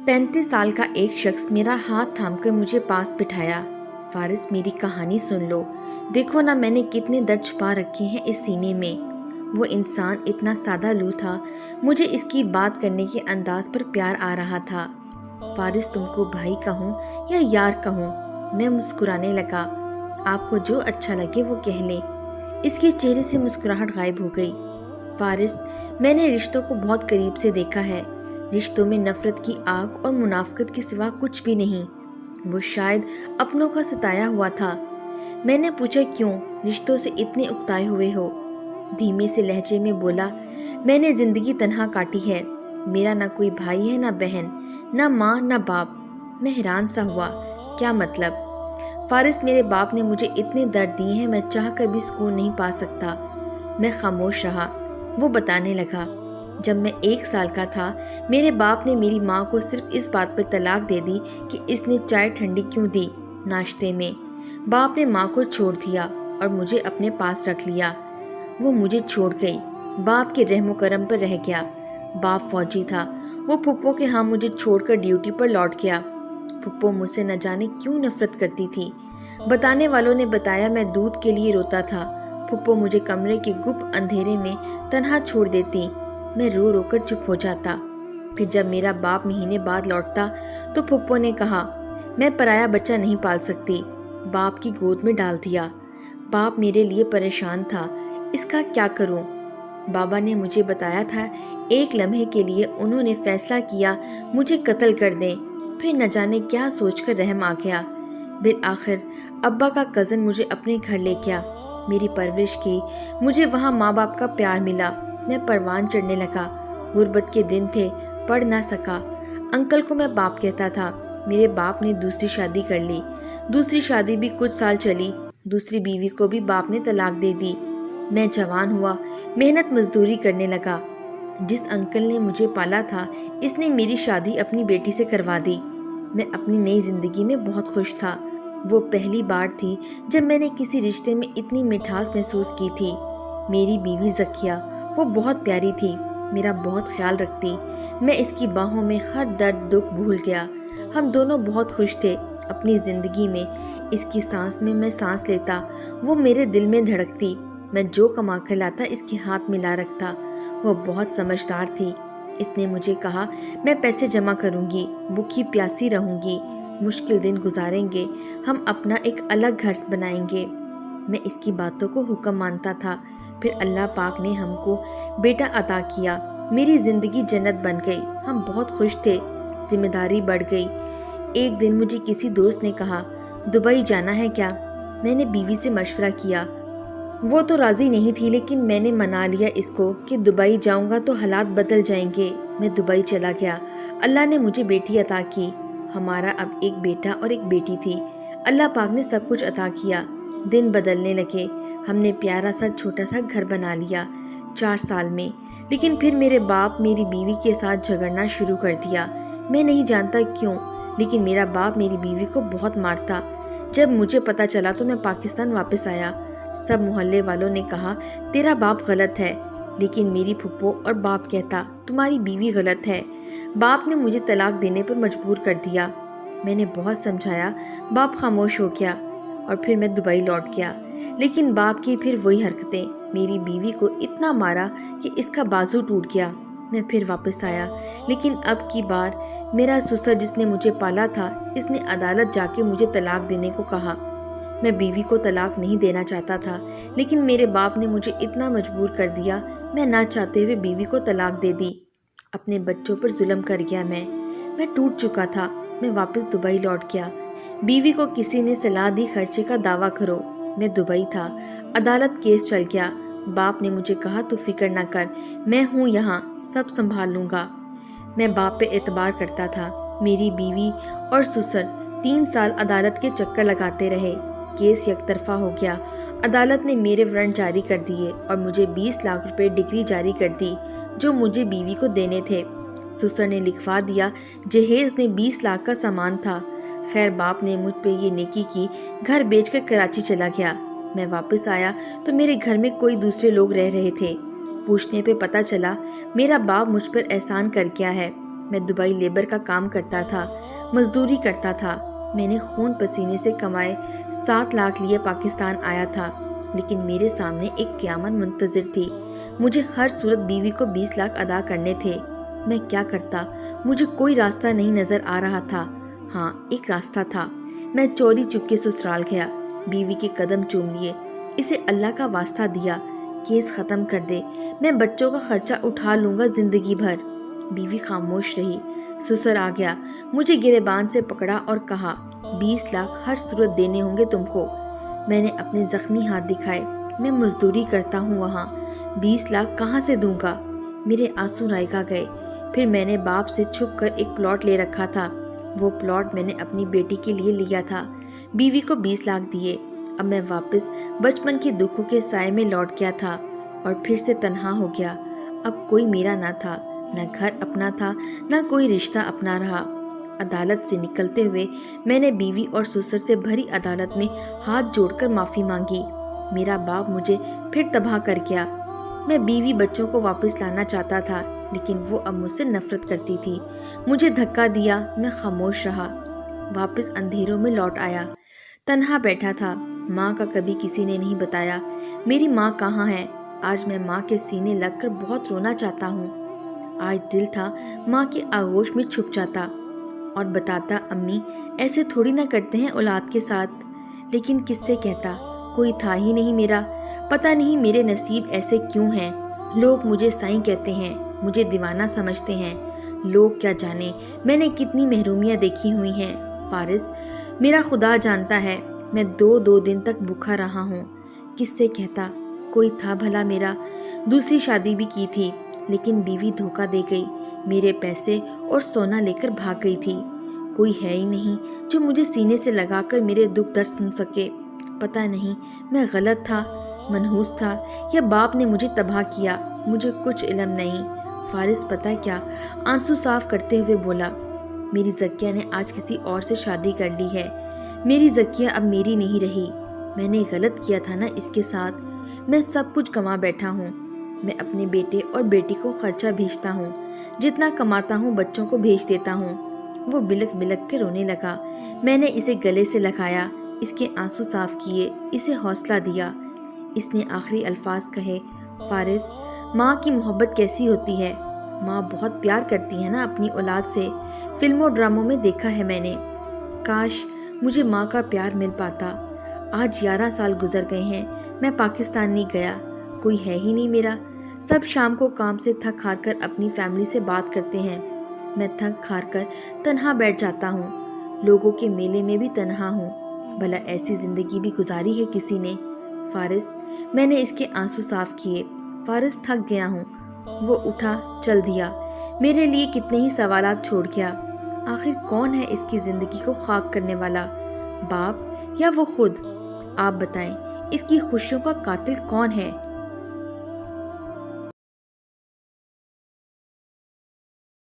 35 साल का एक शख्स मेरा हाथ थामकर मुझे पास बिठाया। फारिस, मेरी कहानी सुन लो। देखो ना, मैंने कितने दर्द छुपा रखे हैं इस सीने में। वो इंसान इतना सादा लू था, मुझे इसकी बात करने के अंदाज पर प्यार आ रहा था। फारिस, तुमको भाई कहूँ या यार कहूँ? मैं मुस्कुराने लगा। आपको जो अच्छा लगे वो कह लें। इसके चेहरे से मुस्कुराहट गायब हो गई। फारिस, मैंने रिश्तों को बहुत करीब से देखा है। रिश्तों में नफरत की आग और मुनाफिकत के सिवा कुछ भी नहीं। वो शायद अपनों का सताया हुआ था। मैंने पूछा, क्यों रिश्तों से इतने उकताए हुए हो? धीमे से लहजे में बोला, मैंने जिंदगी तन्हा काटी है। मेरा ना कोई भाई है, ना बहन, ना माँ, ना बाप। मैं हैरान सा हुआ। क्या मतलब? फारिस, मेरे बाप ने मुझे इतने दर्द दिए हैं, मैं चाह कर भी सुकून नहीं पा सकता। मैं खामोश रहा। वो बताने लगा, जब मैं 1 साल का था, मेरे बाप ने मेरी माँ को सिर्फ इस बात पर तलाक दे दी कि इसने चाय ठंडी क्यों दी नाश्ते में। बाप ने माँ को छोड़ दिया और मुझे अपने पास रख लिया। वो मुझे छोड़ गई, बाप के रहमो करम पर रह गया। बाप फौजी था। वो फुप्पो के यहाँ मुझे छोड़कर ड्यूटी पर लौट गया। फुप्पो मुझसे न जाने क्यों नफरत करती थी। बताने वालों ने बताया, मैं दूध के लिए रोता था। फुप्पो मुझे कमरे के गुप्त अंधेरे में तन्हा छोड़ देती। मैं रो रो कर चुप हो जाता। फिर जब मेरा बाप महीने बाद लौटता तो फुप्पो ने कहा, मैं पराया बच्चा नहीं पाल सकती। बाप की गोद में डाल दिया। बाप मेरे लिए परेशान था। इसका क्या करूं? बाबा ने मुझे बताया था, एक लम्हे के लिए उन्होंने फैसला किया मुझे कत्ल कर दें। फिर न जाने क्या सोचकर रहम आ गया। फिर आखिर अब्बा का कज़न मुझे अपने घर ले गया। मेरी परवरिश की। मुझे वहाँ माँ बाप का प्यार मिला। मैं परवान चढ़ने लगा। गुर्बत के दिन थे, पढ़ ना सका। अंकल को मैं बाप कहता था। मेरे बाप ने दूसरी शादी कर ली। दूसरी शादी भी कुछ साल चली। दूसरी बीवी को भी बाप ने तलाक दे दी। मैं जवान हुआ, मेहनत मजदूरी करने लगा। जिस अंकल ने मुझे पाला था, इसने मेरी शादी अपनी बेटी से करवा दी। मैं अपनी नई जिंदगी में बहुत खुश था। वो पहली बार थी जब मैंने किसी रिश्ते में इतनी मिठास महसूस की थी। मेरी बीवी ज़किया, वो बहुत प्यारी थी, मेरा बहुत ख्याल रखती। मैं इसकी बाहों में हर दर्द दुख भूल गया। हम दोनों बहुत खुश थे अपनी ज़िंदगी में। इसकी सांस में मैं सांस लेता, वो मेरे दिल में धड़कती। मैं जो कमा कर लाता इसके हाथ में ला रखता। वो बहुत समझदार थी। इसने मुझे कहा, मैं पैसे जमा करूँगी, भूखी प्यासी रहूँगी, मुश्किल दिन गुजारेंगे, हम अपना एक अलग घर बनाएंगे। मैं इसकी बातों को हुक्म मानता था। फिर अल्लाह पाक ने हमको बेटा अता किया। मेरी ज़िंदगी जन्नत बन गई। हम बहुत खुश थे। जिम्मेदारी बढ़ गई। एक दिन मुझे किसी दोस्त ने कहा, दुबई जाना है क्या? मैंने बीवी से मशवरा किया। वो तो राज़ी नहीं थी, लेकिन मैंने मना लिया इसको कि दुबई जाऊंगा तो हालात बदल जाएंगे। मैं दुबई चला गया। अल्लाह ने मुझे बेटी अता की। हमारा अब एक बेटा और एक बेटी थी। अल्लाह पाक ने सब कुछ अता किया। दिन बदलने लगे। हमने प्यारा सा छोटा सा घर बना लिया 4 साल में। लेकिन फिर मेरे बाप मेरी बीवी के साथ झगड़ना शुरू कर दिया। मैं नहीं जानता क्यों, लेकिन मेरा बाप मेरी बीवी को बहुत मारता। जब मुझे पता चला तो मैं पाकिस्तान वापस आया। सब मोहल्ले वालों ने कहा, तेरा बाप गलत है, लेकिन मेरी फुप्पो और बाप कहता, तुम्हारी बीवी गलत है। बाप ने मुझे तलाक देने पर मजबूर कर दिया। मैंने बहुत समझाया, बाप खामोश हो गया और फिर मैं दुबई लौट गया। लेकिन बाप की फिर वही हरकतें। मेरी बीवी को इतना मारा कि इसका बाजू टूट गया। मैं फिर वापस आया, लेकिन अब की बार मेरा ससुर जिसने मुझे पाला था, इसने अदालत जाके मुझे तलाक देने को कहा। मैं बीवी को तलाक नहीं देना चाहता था, लेकिन मेरे बाप ने मुझे इतना मजबूर कर दिया, मैं ना चाहते हुए बीवी को तलाक दे दी। अपने बच्चों पर जुल्म कर गया। मैं टूट चुका था। मैं वापस दुबई लौट गया। बीवी को किसी ने सलाह दी, खर्चे का दावा करो। मैं दुबई था। अदालत केस चल गया। बाप ने मुझे कहा, तू फिक्र ना कर, मैं हूँ यहाँ, सब संभाल लूँगा। मैं बाप पे एतबार करता था। मेरी बीवी और ससुर 3 साल अदालत के चक्कर लगाते रहे। केस एकतरफा हो गया। अदालत ने मेरे वारंट जारी कर दिए और मुझे 20 लाख रुपए डिग्री जारी कर दी, जो मुझे बीवी को देने थे। ससुर ने लिखवा दिया। जहेज में 20 लाख का सामान था। खैर, बाप ने मुझ पे ये नेकी की, घर बेचकर कराची चला गया। मैं वापस आया तो मेरे घर में कोई दूसरे लोग रह रहे थे। पूछने पे पता चला मेरा बाप मुझ पर एहसान कर गया है। میں دبئی لیبر کا کام کرتا تھا، مزدوری کرتا تھا۔ میں نے خون پسینے سے کمائے 7 لاکھ لیے پاکستان آیا تھا، لیکن میرے سامنے ایک قیامت منتظر تھی۔ مجھے ہر صورت بیوی کو 20 لاکھ ادا کرنے تھے۔ میں کیا کرتا؟ مجھے کوئی راستہ نہیں نظر آ رہا تھا۔ ہاں، ایک راستہ تھا۔ میں چوری چپکے سسرال گیا، بیوی کے قدم چوم لیے، اسے اللہ کا واسطہ دیا، کیس ختم کر دے، میں بچوں کا خرچہ اٹھا لوں گا زندگی بھر۔ بیوی خاموش رہی۔ سسر آ گیا، مجھے گریبان سے پکڑا اور کہا 20 لاکھ ہر صورت دینے ہوں گے تم کو۔ میں نے اپنے زخمی ہاتھ دکھائے۔ میں مزدوری کرتا ہوں وہاں، 20 لاکھ کہاں سے دوں گا؟ میرے آنسو رائگاں گئے۔ پھر میں نے باپ سے چھپ کر ایک پلاٹ لے رکھا تھا، وہ پلاٹ میں نے اپنی بیٹی کے لیے لیا تھا، بیوی کو 20 لاکھ دیے۔ اب میں واپس بچپن کے دکھوں کے سائے میں لوٹ گیا تھا اور پھر سے تنہا ہو گیا۔ اب کوئی میرا نہ تھا، نہ گھر اپنا تھا، نہ کوئی رشتہ اپنا رہا۔ عدالت سے نکلتے ہوئے میں نے بیوی اور سسر سے بھری عدالت میں ہاتھ جوڑ کر معافی مانگی۔ میرا باپ مجھے پھر تباہ کر گیا۔ میں بیوی بچوں کو واپس لانا چاہتا تھا، لیکن وہ اب مجھ سے نفرت کرتی تھی۔ مجھے دھکا دیا، میں خاموش رہا۔ واپس اندھیروں میں لوٹ آیا، تنہا بیٹھا تھا۔ ماں کا کبھی کسی نے نہیں بتایا۔ میری ماں کہاں ہے؟ آج میں ماں کے سینے لگ کر بہت رونا چاہتا ہوں۔ آج دل تھا ماں کے آغوش میں چھپ جاتا اور بتاتا امی ایسے تھوڑی نہ کرتے ہیں اولاد کے ساتھ، لیکن کس سے کہتا؟ کوئی تھا ہی نہیں میرا۔ پتہ نہیں میرے نصیب ایسے کیوں ہیں۔ لوگ مجھے سائیں کہتے ہیں، مجھے دیوانہ سمجھتے ہیں۔ لوگ کیا جانے میں نے کتنی محرومیاں دیکھی ہوئی ہیں۔ فارس، میرا خدا جانتا ہے میں 2 دن تک بھوکا رہا ہوں۔ کس سے کہتا؟ کوئی تھا بھلا میرا؟ دوسری شادی بھی کی تھی، لیکن بیوی دھوکہ دے گئی، میرے پیسے اور سونا لے کر بھاگ گئی تھی۔ کوئی ہے ہی نہیں جو مجھے سینے سے لگا کر میرے دکھ درد سن سکے۔ پتہ نہیں میں غلط تھا، منحوس تھا، یا باپ نے مجھے تباہ کیا، مجھے کچھ علم نہیں۔ فارس پتہ کیا؟ آنسو صاف کرتے ہوئے بولا، میری زکیہ نے آج کسی اور سے شادی کر لی ہے۔ میری زکیہ اب میری نہیں رہی۔ میں نے غلط کیا تھا نا اس کے ساتھ۔ میں سب کچھ کما بیٹھا ہوں۔ میں اپنے بیٹے اور بیٹی کو خرچہ بھیجتا ہوں، جتنا کماتا ہوں بچوں کو بھیج دیتا ہوں۔ وہ بلک بلک کے رونے لگا۔ میں نے اسے گلے سے لگایا، اس کے آنسو صاف کیے، اسے حوصلہ دیا۔ اس نے آخری الفاظ کہے، فارس، ماں کی محبت کیسی ہوتی ہے؟ ماں بہت پیار کرتی ہے نا اپنی اولاد سے، فلموں ڈراموں میں دیکھا ہے میں نے۔ کاش مجھے ماں کا پیار مل پاتا۔ آج 11 سال گزر گئے ہیں، میں پاکستان نہیں گیا، کوئی ہے ہی نہیں میرا۔ سب شام کو کام سے تھک ہار کر اپنی فیملی سے بات کرتے ہیں، میں تھک ہار کر تنہا بیٹھ جاتا ہوں۔ لوگوں کے میلے میں بھی تنہا ہوں۔ بھلا ایسی زندگی بھی گزاری ہے کسی نے؟ فارس، میں نے اس کے آنسو صاف کیے۔ فارس، تھک گیا ہوں۔ وہ اٹھا، چل دیا، میرے لیے کتنے ہی سوالات چھوڑ گیا۔ آخر کون ہے اس کی زندگی کو خاک کرنے والا؟ باپ یا وہ خود؟ آپ بتائیں، اس کی خوشیوں کا قاتل کون ہے؟